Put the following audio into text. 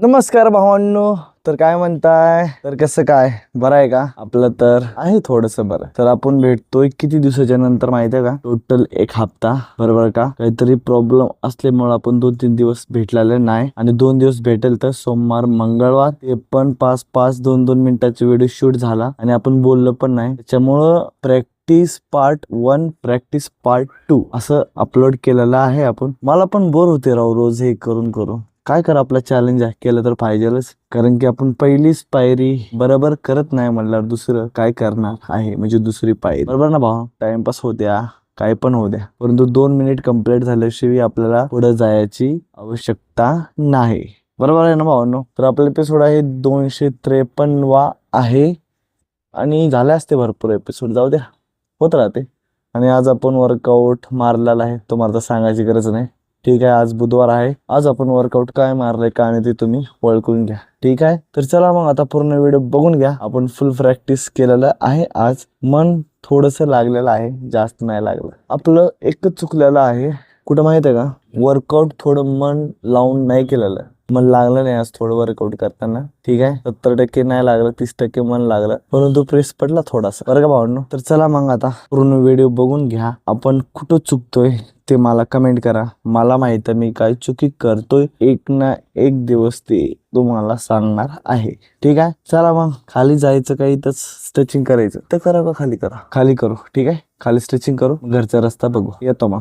नमस्कार भावांनो. तर काय म्हणताय, तर कसं काय, बरं आहे का? आपलं तर आहे थोडंसं बरं. तर आपण भेटतोय किती दिवसाच्या नंतर माहिती आहे का? टोटल 1 हप्ता, बरोबर का? काहीतरी प्रॉब्लेम असल्यामुळे आपण 2-3 दिवस भेटलेले नाही आणि 2 दिवस भेटेल तर सोमवार मंगळवार, ते पण 5-5 2-2 मिनिटाचे व्हिडिओ शूट झाला आणि आपण बोललो पण नाही. त्याच्यामुळं प्रॅक्टिस पार्ट 1 प्रॅक्टिस पार्ट 2 असं अपलोड केलेलं आहे आपण. मला पण बोर होते राव रोज हे करून करून. काय करा, आपला चॅलेंज आहे, केलं तर पाहिजेलच. कारण की आपण पहिलीच पायरी बरोबर करत नाही म्हणल्यावर दुसरं काय करणार आहे, म्हणजे दुसरी पायरी. बरोबर ना भाऊ? टाइमपास होऊ द्या, काय पण होऊ द्या, परंतु 2 मिनिट कंप्लीट झाल्याशिवाय आपल्याला पुढे जायची आवश्यकता नाही. बरोबर आहे ना भावांनो? तर आपला एपिसोड आहे 253 आहे आणि झाले असते भरपूर एपिसोड, जाऊ द्या, होत राहते. आणि आज आपण वर्कआउट मारलेला आहे, तुम्हाला तर सांगायची गरज नाही. ठीक आहे, आज बुधवार आहे. आज आपण वर्कआउट काय मारलंय काय नाही ते तुम्ही ओळखून घ्या. ठीक आहे, तर चला मग आता पूर्ण व्हिडिओ बघून घ्या. आपण फुल प्रॅक्टिस केलेलं आहे. आज मन थोडंसं लागलेलं आहे, जास्त नाही लागलं. आपलं एकच चुकलेलं आहे, कुठं माहित आहे का? वर्कआउट थोडं मन लावून नाही केलेलं. मन लागलं नाही आज थोडं वर्कआउट करताना. ठीक आहे, 70% नाही लागलं, 30% मन लागलं, परंतु प्रेस पडला थोडासा. बरं का भावांनो? तर चला मग आता पूर्ण व्हिडिओ बघून घ्या. आपण कुठं चुकतोय ते मला कमेंट करा. मला माहित आहे मी काय चुकी करतोय, एक ना एक दिवस ते तुम्हाला सांगणार आहे. ठीक आहे, चला मग खाली जायचं, काही तर स्ट्रेचिंग करायचं तर करा, का खाली करा, खाली करू. ठीक आहे, खाली स्ट्रेचिंग करू, घरचा रस्ता बघू. येतो मग.